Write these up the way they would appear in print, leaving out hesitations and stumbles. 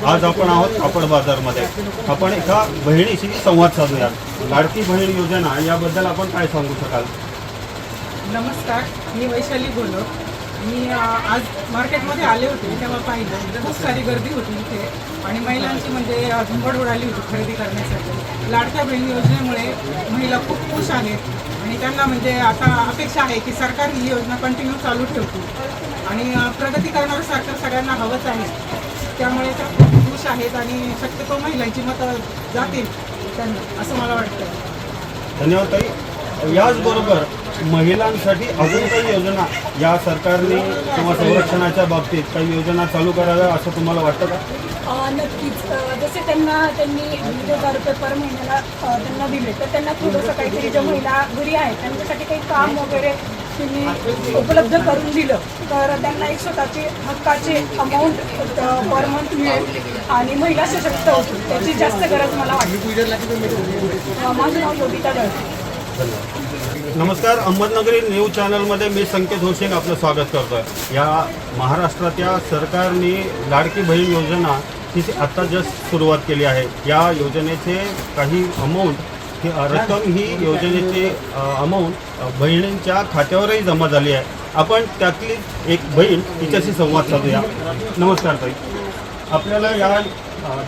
आज आपण आहोत कापड बाजारमध्ये. आपण एका बहिणीशी संवाद साधूया. लाडकी बहीण योजना याबद्दल आपण काय सांगू शकाल? नमस्कार, मी वैशाली बोलो. मी आज मार्केटमध्ये आले होते तेव्हा पाहिलं खूप सारी गर्दी होती इथे आणि महिलांची म्हणजे झुंबड उडाली होती खरेदी करण्यासाठी. लाडक्या बहीण योजनेमुळे महिला खूप खुश आहेत आणि त्यांना म्हणजे आता अपेक्षा आहे की सरकार ही योजना कंटिन्यू चालू ठेवतील आणि प्रगती करणारं सरकार सगळ्यांना हवंच आहे. त्यामुळे त्या खूप खुश आहेत आणि शक्यतो महिलांची मतं जातील त्यांना, असं मला वाटतं. धन्यवाद ताई. याचबरोबर महिलांसाठी अजून काही योजना या सरकारने किंवा संरक्षणाच्या बाबतीत काही योजना चालू कराव्या असं तुम्हाला वाटतं का? नक्कीच. जसे त्यांनी 20,000 रुपये पर महिन्याला त्यांना दिले, तर त्यांना थोडंसं काहीतरी ज्या महिला घरी आहेत त्यांच्यासाठी काही काम वगैरे तुम्ही उपलब्ध करून दिलं तर त्यांना एक स्वतःचे हक्काचे अमाऊंट पर मंथ मिळेल आणि महिला सशक्त होतील. त्याची जास्त गरज मला वाटते. माझं नाव योगिता दळवे. नमस्कार, अहमदनगरी न्यूज चॅनलमध्ये मी संकेत होशिंग आपलं स्वागत करतो आहे. या महाराष्ट्राच्या सरकारने लाडकी बहीण योजना ही आत्ता जस्ट सुरुवात केली आहे. या योजनेचे काही अमाऊंट ही रक्कम ही योजनेची अमाऊंट बहिणींच्या खात्यावरही जमा झाली आहे. आपण त्यातली एक बहीण तिच्याशी संवाद साधूया. नमस्कार ताई, आपल्याला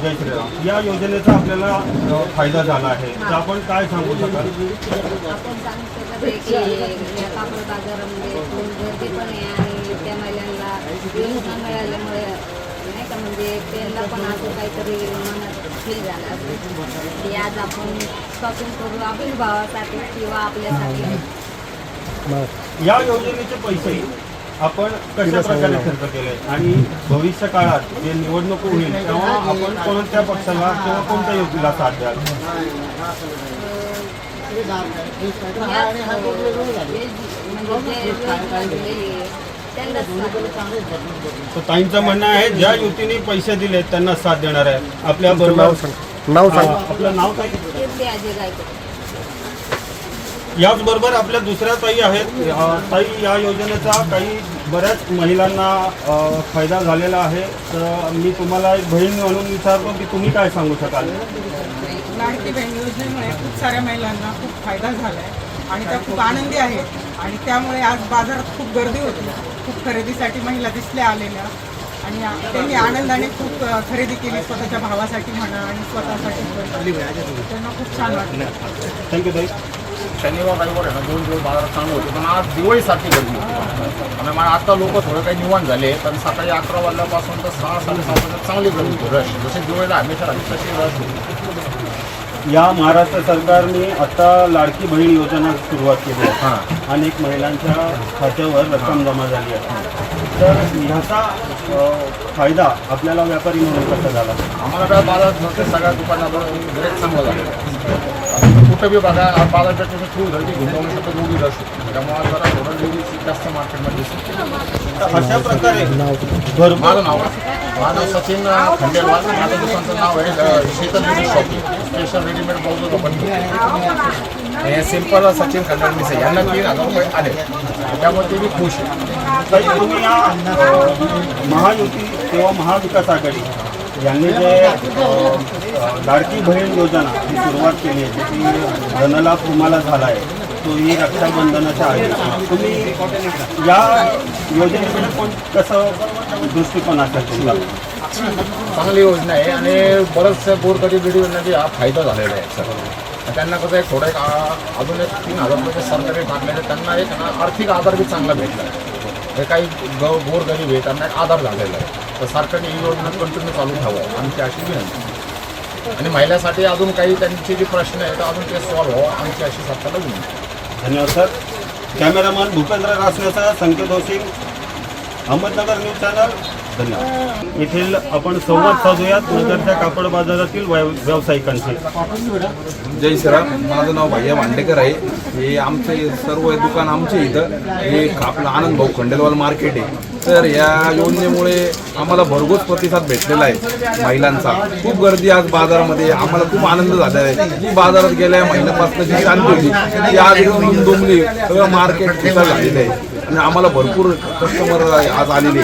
जय श्रीराम या योजनेचा आपल्याला फायदा झाला आहे, तर आपण काय सांगू शकाल? आपण सांगू शकत आहे की या कापड बाजारामध्ये खूप गर्दी पण आहे आणि त्या महिलांना योजना मिळाल्यामुळे नाही का म्हणजे त्यांना पण असं काहीतरी मनात फील झालं असेल की आज आपण शॉपिंग करू आपल्या भावासाठी किंवा आपल्यासाठी. या योजनेचे पैसे आपण कशा प्रकारे खर्च केले आणि भविष्य काळात जे निवडणूक होईल तेव्हा आपण कोणत्या पक्षाला किंवा कोणत्या युतीला साथ द्याल? तर ताईंचं म्हणणं आहे ज्या युतीने पैसे दिले त्यांना साथ देणार आहे. आपल्या बरोबर नाव सांग. आपलं नाव काय? याचबरोबर आपल्या दुसऱ्या ताई आहेत. ताई, या योजनेचा काही बऱ्याच महिलांना फायदा झालेला आहे, तर मी तुम्हाला एक बहीण म्हणून विचारतो की तुम्ही काय सांगू शकाल? लाडकी बहीण योजनेमुळे खूप साऱ्या महिलांना खूप फायदा झाला आहे आणि त्या खूप आनंदी आहेत आणि त्यामुळे आज बाजारात खूप गर्दी होती. खूप खरेदीसाठी महिला दिसल्या आलेल्या आणि त्यांनी आनंदाने खूप खरेदी केली स्वतःच्या भावासाठी म्हणा आणि स्वतःसाठी. त्यांना खूप छान वाटलं. थँक्यू ताई. शनिवार रविवार आहे ना 2 दिवस बाजारात चांगलं होते, पण आज दिवाळीसारखी गर्दी होती आणि मग आता लोक थोडं काही निवांत झाले. पण सकाळी 11 वाजल्यापासून तर 6-6:30 वाजता चांगली गर्दी होती. रश जसे दिवाळीला हमेशा राहते तशी रश होती. या महाराष्ट्र सरकारने आता लाडकी बहीण योजना सुरुवात केली आहे. अनेक महिलांच्या खात्यावर रक्कम जमा झाली आहे. तर ह्याचा फायदा आपल्याला व्यापारी म्हणून कसा झाला? आम्हाला काय बाजारात सगळ्या दुकानावर गिऱ्हाईक चांगलं झालं. कुठं बी बघा बाजारपेठेचं थ्रू गर्दी घुमवू शकतो दोघी रश होती. त्यामुळे जरा थोडं लेडीज जास्त मार्केटमध्ये दिसतो. अशा प्रकारे माझं सचिन खंडेलवाल. माझं दुकानचं नाव आहे Sheetal ladies shopping. Special readymade blouse पण हे सिम्पल सचिन खंडेलवाल यांना 3,000 रुपये आले, त्यामुळे ते बी खुश आहे. तरी तुम्ही या महायुती किंवा महाविकास आघाडी यांनी जे लाडकी बहीण योजना ही सुरुवात केली आहे, त्याची धनलाभ तुम्हाला झाला आहे, तो ही रक्षाबंधनाच्या आहे. तुम्ही या योजनेकडे कसं दृष्टिकोन असेल तुमचा? चांगली योजना आहे आणि बरंचशा गोरगरीब लेडीजला बी हा फायदा झालेला आहे. सर त्यांना कसं आहे थोडं एक अजून एक 3,000 रुपये सरकारी टाकलेले, त्यांना एक आर्थिक आधार बी चांगला भेटला आहे. हे काही गोरगरीब आहे त्यांना एक आधार झालेला आहे. तर सरकारने ही योजना कंटिन्यू चालू ठेवावं आमची अशी विनंती. आणि महिलांसाठी अजून काही त्यांचे जे प्रश्न आहेत अजून ते सॉल्व्ह व्हावं आमची अशी सरकारला विनंती. धन्यवाद सर. कॅमेरामॅन भूपेंद्र रासनेसह संकेत होशिंग, अहमदनगर न्यूज चॅनल. धन्यवाद. येथील आपण संवाद साधूयात नगरच्या कापड बाजारातील व्यावसायिकांशी. जय श्रीराम. माझं नाव भैया भांडेकर आहे. हे आमचे सर्व दुकान आमचे इथं हे आपलं आनंद भाऊ खंडेलवाल मार्केट आहे. तर या योजनेमुळे आम्हाला भरघोस प्रतिसाद भेटलेला आहे महिलांचा. खूप गर्दी आज बाजारामध्ये, आम्हाला खूप आनंद झाला आहे. बाजारात गेल्या महिन्यापासून जी शांती होती ती आज एकदम दुमली. सगळं मार्केट झालेलं आहे आणि आम्हाला भरपूर कस्टमर आज आलेले.